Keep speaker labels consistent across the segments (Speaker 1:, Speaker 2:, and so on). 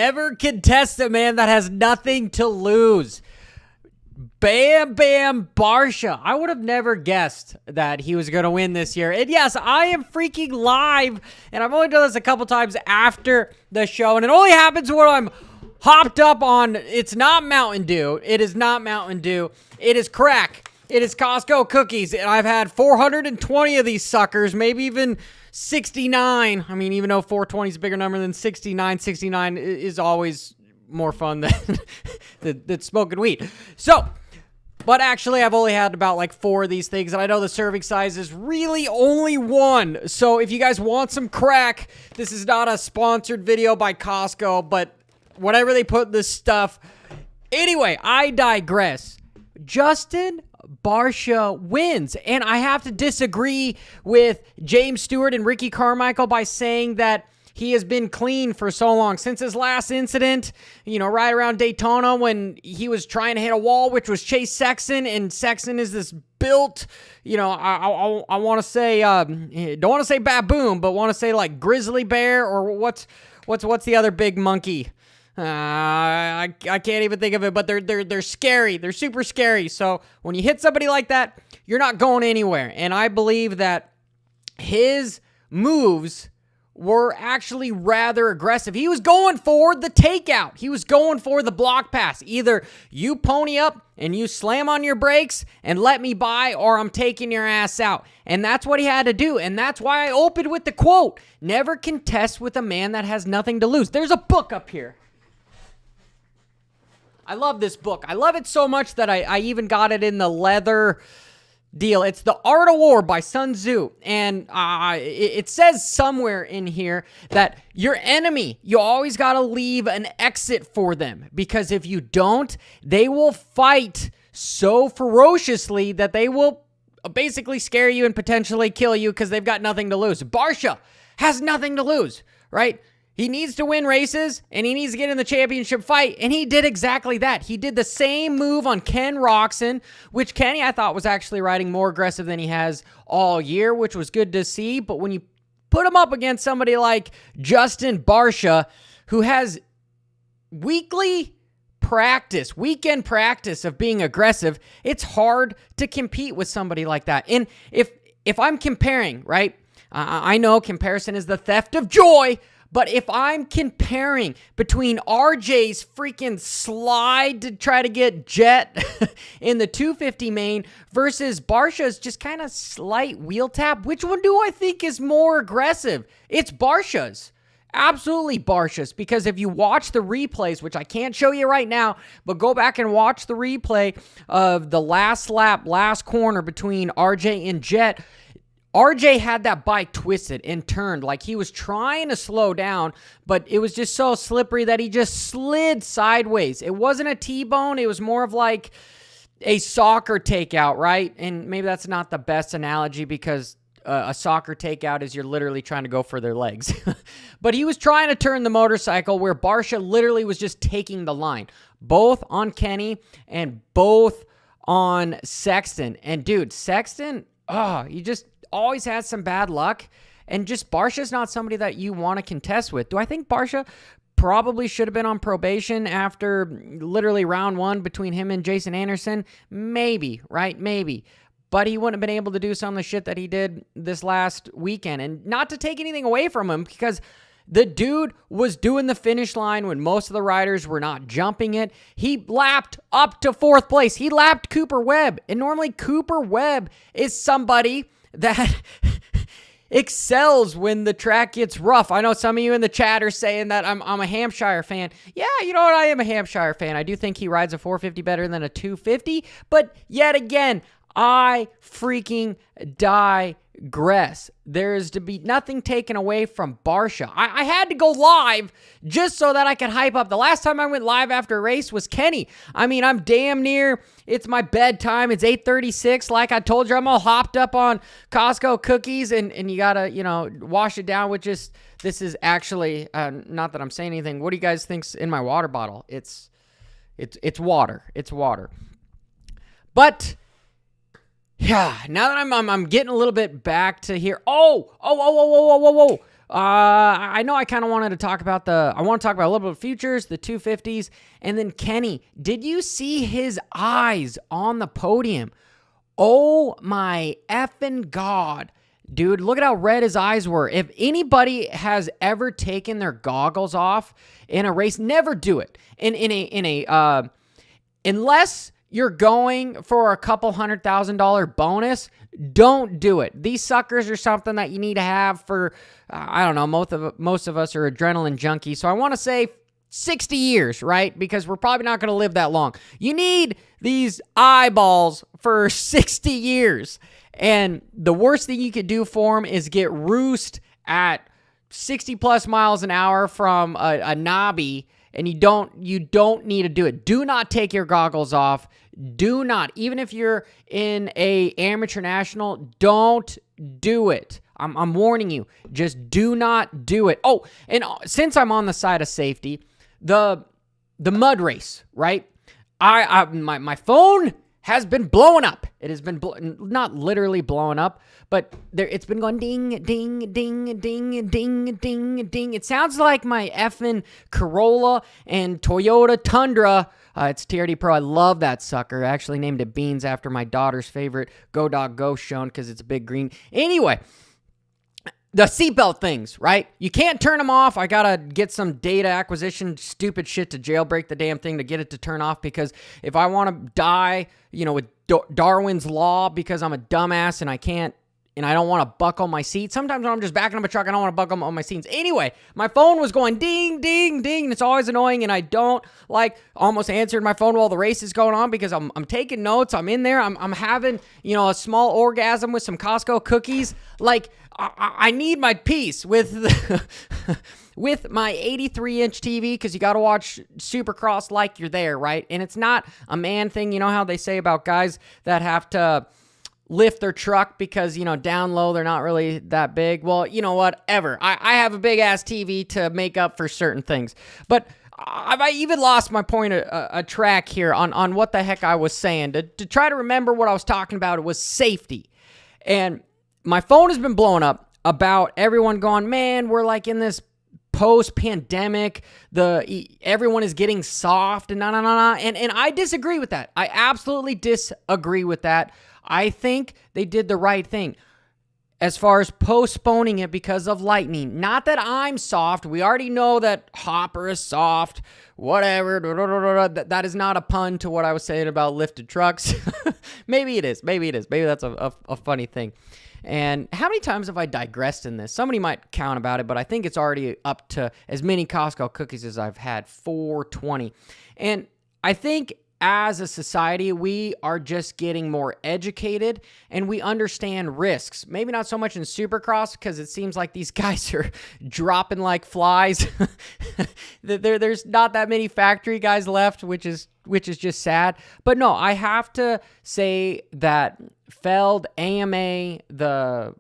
Speaker 1: never contest a man that has nothing to lose. Bam Bam Barsha. I would have never guessed that he was going to win this year. And yes, I am freaking live, and I've only done this a couple times after the show, and it only happens when I'm hopped up on, it's not Mountain Dew. It is not Mountain Dew. It is crack. It is Costco cookies, and I've had 420 of these suckers, maybe even 69. I mean, even though 420 is a bigger number than 69, 69 is always more fun than smoking weed. So, but actually, I've only had about like 4 of these things, and I know the serving size is really only 1. So if you guys want some crack, this is not a sponsored video by Costco, but whatever they put in this stuff. Anyway, I digress. Justin Barsha wins, and I have to disagree with James Stewart and Ricky Carmichael by saying that he has been clean for so long. Since his last incident, right around Daytona when he was trying to hit a wall, which was Chase Sexton, and Sexton is this built, I want to say, don't want to say baboon, but want to say like grizzly bear, or what's the other big monkey? I can't even think of it, but they're scary. They're super scary. So when you hit somebody like that, you're not going anywhere. And I believe that his moves were actually rather aggressive. He was going for the takeout. He was going for the block pass. Either you pony up and you slam on your brakes and let me by, or I'm taking your ass out. And that's what he had to do. And that's why I opened with the quote, never contest with a man that has nothing to lose. There's a book up here. I love this book. I love it so much that I even got it in the leather deal. It's The Art of War by Sun Tzu. And it says somewhere in here that your enemy, you always got to leave an exit for them. Because if you don't, they will fight so ferociously that they will basically scare you and potentially kill you because they've got nothing to lose. Barsha has nothing to lose, right? He needs to win races, and he needs to get in the championship fight, and he did exactly that. He did the same move on Ken Roczen, which Kenny, I thought, was actually riding more aggressive than he has all year, which was good to see. But when you put him up against somebody like Justin Barsha, who has weekend practice of being aggressive, it's hard to compete with somebody like that. And if I'm comparing, right, I know comparison is the theft of joy, but if I'm comparing between RJ's freaking slide to try to get jet in the 250 main versus Barsha's just kind of slight wheel tap, which one do I think is more aggressive? It's Barsha's. Absolutely Barsha's, because if you watch the replays, which I can't show you right now, but go back and watch the replay of the last lap, last corner between RJ and Jet, RJ had that bike twisted and turned like he was trying to slow down, but it was just so slippery that he just slid sideways. It wasn't a T-bone. It was more of like a soccer takeout, right? And maybe that's not the best analogy because a soccer takeout is you're literally trying to go for their legs. But he was trying to turn the motorcycle where Barsha literally was just taking the line, both on Kenny and both on Sexton. And dude, Sexton, he just always has some bad luck, and just Barsha's not somebody that you want to contest with. Do I think Barsha probably should have been on probation after literally round 1 between him and Jason Anderson? Maybe, right? Maybe. But he wouldn't have been able to do some of the shit that he did this last weekend. And not to take anything away from him, because the dude was doing the finish line when most of the riders were not jumping it. He lapped up to 4th place. He lapped Cooper Webb. And normally Cooper Webb is somebody that excels when the track gets rough. I know some of you in the chat are saying that I'm a Hampshire fan. Yeah, you know what? I am a Hampshire fan. I do think he rides a 450 better than a 250. But yet again, I freaking digress. There is to be nothing taken away from Barsha. I had to go live just so that I could hype up. The last time I went live after a race was Kenny. I mean, I'm damn near, it's my bedtime. It's 8:36. Like I told you, I'm all hopped up on Costco cookies, and you gotta, wash it down with just, this is actually, not that I'm saying anything. What do you guys think's in my water bottle? It's water. It's water. But yeah, now that I'm getting a little bit back to here. Oh. I know I kind of wanted to talk about I want to talk about a little bit of futures, the 250s, and then Kenny. Did you see his eyes on the podium? Oh my effing God. Dude, look at how red his eyes were. If anybody has ever taken their goggles off in a race, never do it. Unless you're going for a couple $100,000 bonus, don't do it. These suckers are something that you need to have for, I don't know, most of us are adrenaline junkies. So I want to say 60 years, right? Because we're probably not going to live that long. You need these eyeballs for 60 years. And the worst thing you could do for them is get roost at 60 plus miles an hour from a knobby, and you don't need to do it. Do not take your goggles off. Do not. Even if you're in a amateur national, don't do it. I'm warning you. Just do not do it. Oh, and since I'm on the side of safety, the mud race, right? My phone has been blowing up. It has been not literally blowing up, but it's been going ding, ding, ding, ding, ding, ding, ding. It sounds like my effing Corolla and Toyota Tundra. It's TRD Pro. I love that sucker. I actually named it Beans after my daughter's favorite Go Dog Go shown because it's a big green. Anyway, the seatbelt things, right? You can't turn them off. I got to get some data acquisition, stupid shit to jailbreak the damn thing to get it to turn off, because if I want to die, with Darwin's Law because I'm a dumbass and I can't, and I don't want to buckle my seat. Sometimes when I'm just backing up a truck, I don't want to buckle on my seats. Anyway, my phone was going ding, ding, ding, and it's always annoying, and I don't almost answered my phone while the race is going on because I'm taking notes. I'm in there. I'm having, a small orgasm with some Costco cookies. I need my peace with with my 83-inch TV, because you got to watch Supercross like you're there, right? And it's not a man thing. You know how they say about guys that have to lift their truck because, down low, they're not really that big. Well, you know what? I have a big-ass TV to make up for certain things. But I even lost my point of track here on what the heck I was saying. To try to remember what I was talking about, it was safety. And my phone has been blowing up about everyone going, man, we're in this post-pandemic, everyone is getting soft and and I disagree with that. I absolutely disagree with that. I think they did the right thing as far as postponing it because of lightning. Not that I'm soft. We already know that Hopper is soft, whatever. That is not a pun to what I was saying about lifted trucks. Maybe it is. Maybe that's a funny thing. And how many times have I digressed in this? Somebody might count about it, but I think it's already up to as many Costco cookies as I've had, 420. And I think as a society, we are just getting more educated and we understand risks. Maybe not so much in Supercross because it seems like these guys are dropping like flies. There's not that many factory guys left, which is just sad. But no, I have to say that Feld, AMA, the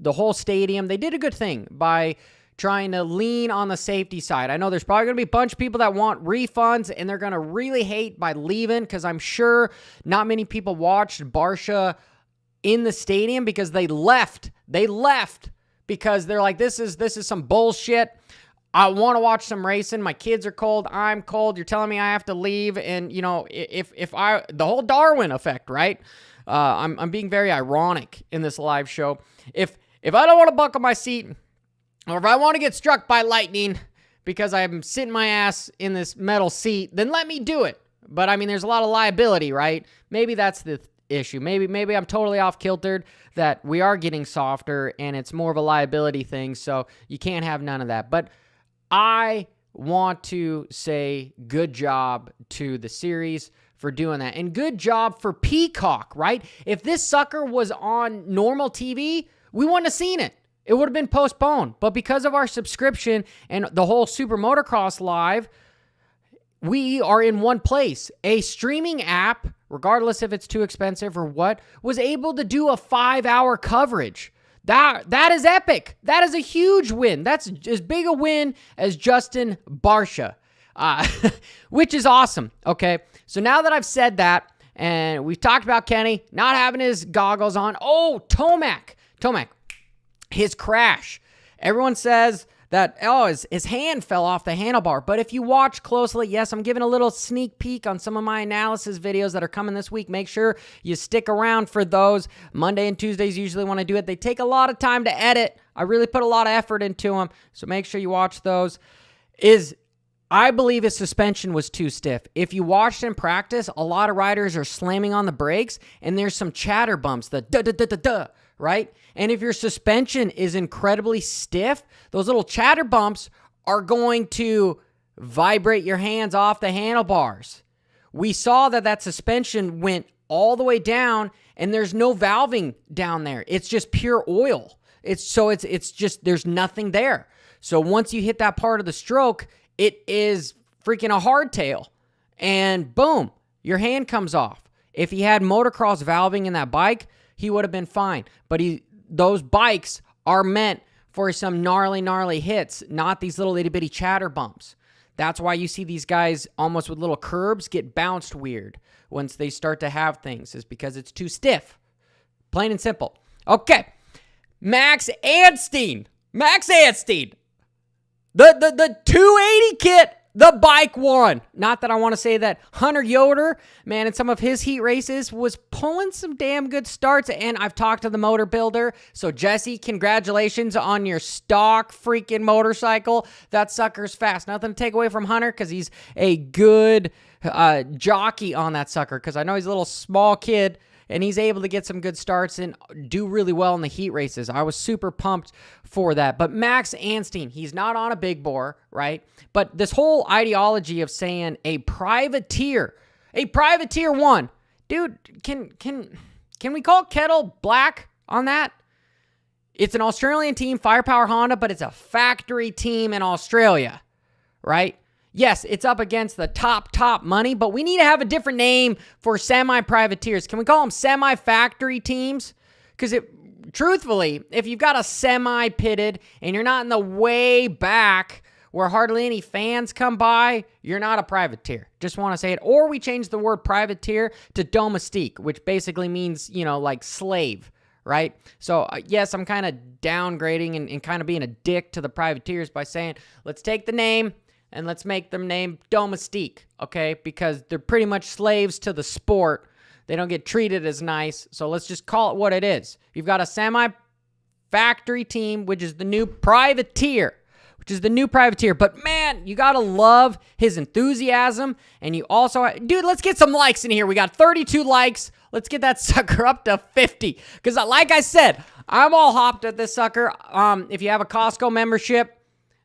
Speaker 1: whole stadium, they did a good thing by trying to lean on the safety side. I know there's probably going to be a bunch of people that want refunds, and they're going to really hate by leaving, because I'm sure not many people watched Barsha in the stadium because they left. They left because they're like, this is some bullshit. I want to watch some racing. My kids are cold. I'm cold. You're telling me I have to leave. And, if the whole Darwin effect, right? I'm being very ironic in this live show. If I don't want to buckle my seat, or if I want to get struck by lightning because I'm sitting my ass in this metal seat, then let me do it. But I mean, there's a lot of liability, right? Maybe that's the issue. Maybe I'm totally off kiltered, that we are getting softer and it's more of a liability thing. So you can't have none of that. But I want to say good job to the series for doing that. And good job for Peacock, right? If this sucker was on normal TV, we wouldn't have seen it. It would have been postponed. But because of our subscription and the whole Super Motocross Live, we are in one place. A streaming app, regardless if it's too expensive or what, was able to do a 5-hour coverage. That is epic. That is a huge win. That's as big a win as Justin Barsha, which is awesome. Okay, so now that I've said that, and we've talked about Kenny not having his goggles on. Oh, Tomac, his crash Everyone says that, oh, his hand fell off the handlebar. But if you watch closely, yes, I'm giving a little sneak peek on some of my analysis videos that are coming this week. Make sure you stick around for those. Monday and Tuesdays usually when I do it, they take a lot of time to edit. I really put a lot of effort into them, so make sure you watch those. I believe his suspension was too stiff. If you watched in practice, a lot of riders are slamming on the brakes, and there's some chatter bumps, the duh, right? And if your suspension is incredibly stiff, those little chatter bumps are going to vibrate your hands off the handlebars. We saw that suspension went all the way down, and there's no valving down there. It's just pure oil. It's just, there's nothing there. So once you hit that part of the stroke, it is freaking a hardtail, and boom, your hand comes off. If he had motocross valving in that bike, he would have been fine. But those bikes are meant for some gnarly hits, not these little itty bitty chatter bumps. That's why you see these guys almost with little curbs get bounced weird once they start to have things, is because it's too stiff. Plain and simple. Okay, Max Anstine. The 280 kit, the bike won. Not that I want to say that Hunter Yoder, man, in some of his heat races was pulling some damn good starts, and I've talked to the motor builder. So Jesse, congratulations on your stock freaking motorcycle. That sucker's fast. Nothing to take away from Hunter because he's a good jockey on that sucker, because I know he's a little small kid, and he's able to get some good starts and do really well in the heat races. I was super pumped for that. But Max Anstine, he's not on a big bore, right? But this whole ideology of saying a privateer won. Dude, can we call Kettle black on that? It's an Australian team, Firepower Honda, but it's a factory team in Australia, right? Yes, it's up against the top money, but we need to have a different name for semi-privateers. Can we call them semi-factory teams? Because truthfully, if you've got a semi-pitted and you're not in the way back where hardly any fans come by, you're not a privateer. Just want to say it. Or we change the word privateer to domestique, which basically means, like slave, right? So, yes, I'm kind of downgrading and kind of being a dick to the privateers by saying, let's take the name and let's make them name domestique, okay? Because they're pretty much slaves to the sport. They don't get treated as nice, so let's just call it what it is. You've got a semi-factory team, which is the new privateer. But, man, you got to love his enthusiasm, and you also... Dude, let's get some likes in here. We got 32 likes. Let's get that sucker up to 50. Because, like I said, I'm all hopped at this sucker. If you have a Costco membership,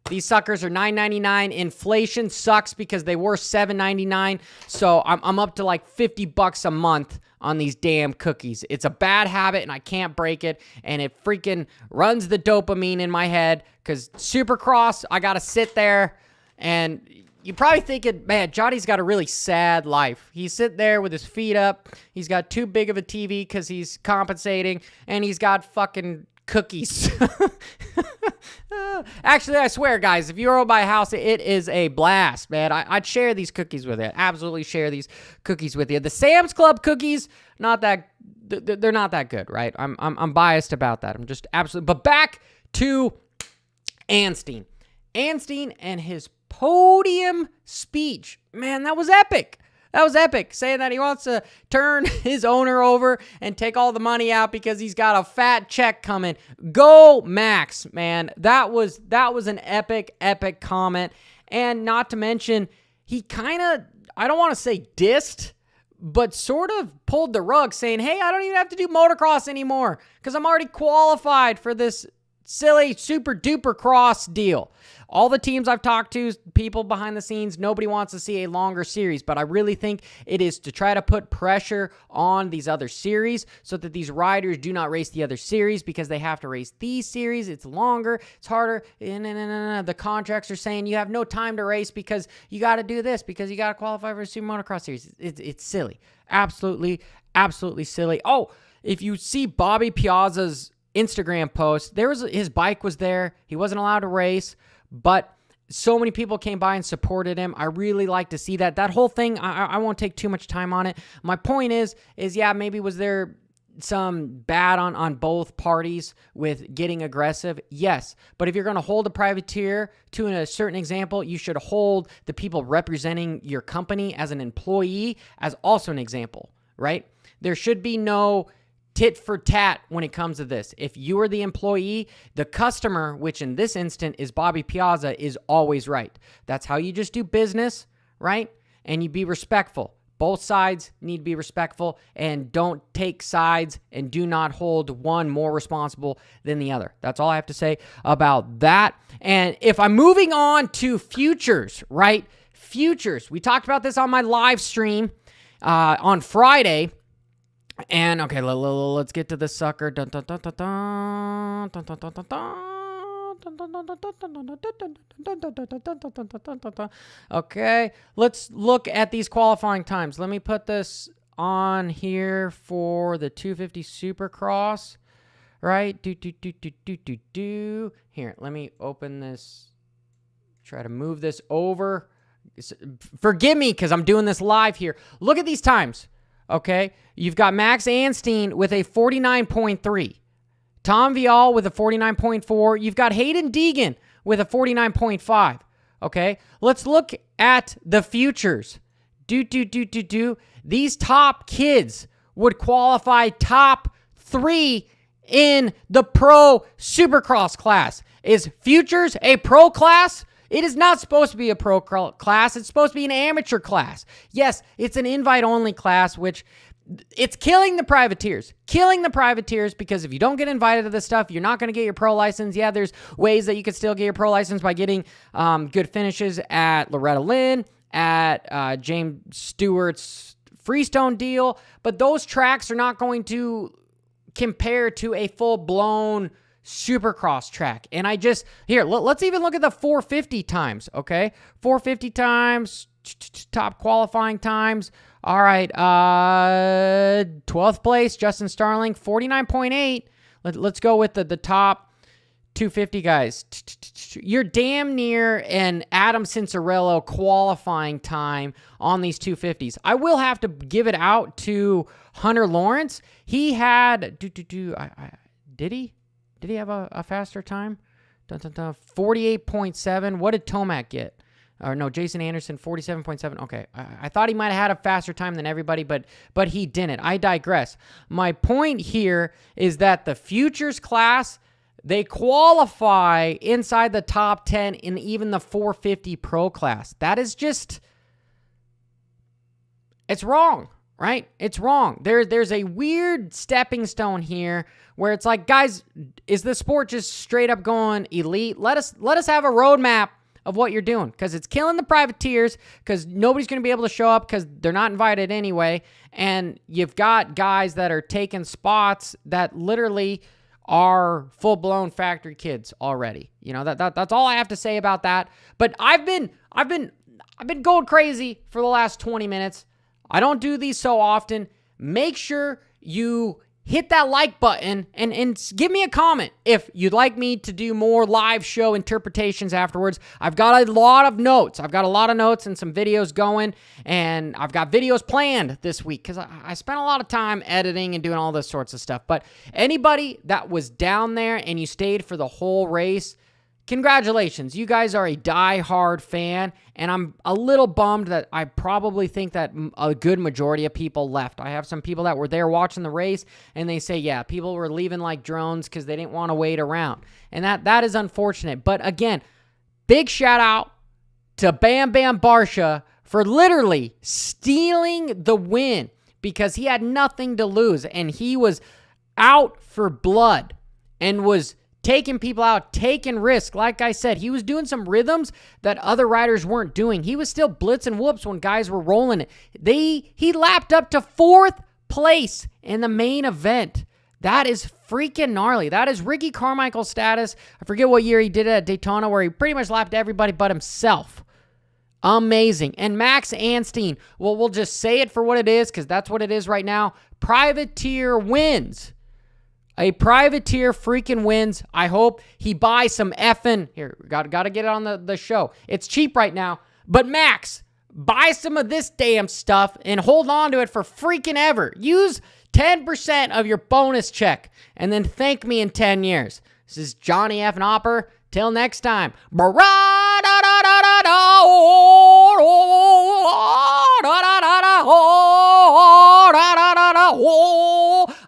Speaker 1: these suckers are $9.99. Inflation sucks because they were $7.99. So I'm up to like $50 a month on these damn cookies. It's a bad habit and I can't break it. And it freaking runs the dopamine in my head because Supercross, I got to sit there and you probably thinking, man, Johnny's got a really sad life. He's sitting there with his feet up. He's got too big of a TV because he's compensating and he's got fucking cookies. Actually, I swear, guys, if you're over my house, it is a blast, man. I'd share these cookies with you. Absolutely share these cookies with you. The Sam's Club cookies, they're not that good, right? I'm biased about that. I'm just absolutely. But back to Anstine and his podium speech. Man, that was epic. Saying that he wants to turn his owner over and take all the money out because he's got a fat check coming. Go Max, man. That was an epic comment. And not to mention, he kind of, I don't want to say dissed, but sort of pulled the rug saying, hey, I don't even have to do motocross anymore because I'm already qualified for this silly super duper cross deal. All the teams I've talked to, people behind the scenes, nobody wants to see a longer series, but I really think it is to try to put pressure on these other series so that these riders do not race the other series because they have to race these series. It's longer, it's harder. The contracts are saying you have no time to race because you got to do this because you got to qualify for a super motocross series. It's silly. Absolutely silly. Oh, if you see Bobby Piazza's Instagram post, his bike was there. He wasn't allowed to race, but so many people came by and supported him. I really like to see that. That whole thing, I won't take too much time on it. My point is yeah, maybe was there bad on both parties with getting aggressive? Yes. But if you're going to hold a privateer to a certain example, you should hold the people representing your company as an employee as also an example, right? There should be no tit for tat when it comes to this. If you are the employee, the customer, which in this instant is Bobby Piazza, is always right. That's how you just do business, right? And you be respectful. Both sides need to be respectful, and don't take sides, and do not hold one more responsible than the other. That's all I have to say about that. And if I'm moving on to futures, right? Futures. We talked about this on my live stream on Friday. And okay, let's get to this sucker. Dun, dun, dun, dun, dun, dun, dun, dun, dun, dun. Okay, let's look at these qualifying times. Let me put this on here for the 250 Supercross, right? Here, let me open this. Try to move this over. Forgive me because I'm doing this live here. Look at these times, okay? You've got Max Anstine with a 49.3. Tom Vial with a 49.4. You've got Hayden Deegan with a 49.5. Okay, let's look at the futures. These top kids would qualify top 3 in the pro Supercross class. Is futures a pro class? It is not supposed to be a pro class. It's supposed to be an amateur class. Yes, it's an invite-only class, which it's killing the privateers. Because if you don't get invited to this stuff, you're not going to get your pro license. Yeah, there's ways that you could still get your pro license by getting good finishes at Loretta Lynn, at James Stewart's Freestone deal, but those tracks are not going to compare to a full-blown Supercross track. And let's even look at the 450 times, okay? 450 times, top qualifying times. All right, 12th place, Justin Starling, 49.8. Let's go with the top 250 guys. You're damn near an Adam Cincerello qualifying time on these 250s. I will have to give it out to Hunter Lawrence. He had, did he have a faster time? 48.7. What did Tomac get? Or no, Jason Anderson, 47.7. Okay, I thought he might have had a faster time than everybody, but he didn't. I digress. My point here is that the futures class, they qualify inside the top 10 in even the 450 pro class. That is just, it's wrong, right? It's wrong. There's a weird stepping stone here where it's like, guys, is the sport just straight up going elite? Let us have a roadmap of what you're doing, because it's killing the privateers, because nobody's going to be able to show up because they're not invited anyway, and you've got guys that are taking spots that literally are full-blown factory kids already. You know, that's all I have to say about that. But I've been going crazy for the last 20 minutes. I don't do these so often. Make sure you hit that like button and give me a comment if you'd like me to do more live show interpretations afterwards. I've got a lot of notes. and some videos going, and I've got videos planned this week because I spent a lot of time editing and doing all this sorts of stuff. But anybody that was down there and you stayed for the whole race, congratulations. You guys are a die-hard fan, and I'm a little bummed that I probably think that a good majority of people left. I have some people that were there watching the race, and they say, yeah, people were leaving like drones because they didn't want to wait around. And that is unfortunate. But again, big shout-out to Bam Bam Barsha for literally stealing the win because he had nothing to lose, and he was out for blood and was taking people out, taking risks. Like I said, he was doing some rhythms that other riders weren't doing. He was still blitzing whoops when guys were rolling it. He lapped up to 4th place in the main event. That is freaking gnarly. That is Ricky Carmichael status. I forget what year he did it at Daytona, where he pretty much lapped everybody but himself. Amazing. And Max Anstine, well, we'll just say it for what it is, because that's what it is right now. Privateer wins. A privateer freaking wins. I hope he buys some effing. Here, got to get it on the show. It's cheap right now. But Max, buy some of this damn stuff and hold on to it for freaking ever. Use 10% of your bonus check, and then thank me in 10 years. This is Johnny F. Nopper. Till next time.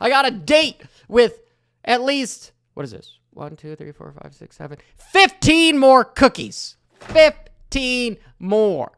Speaker 1: I got a date with at least, what is this? 1, 2, 3, 4, 5, 6, 7, 15 more cookies. 15 more.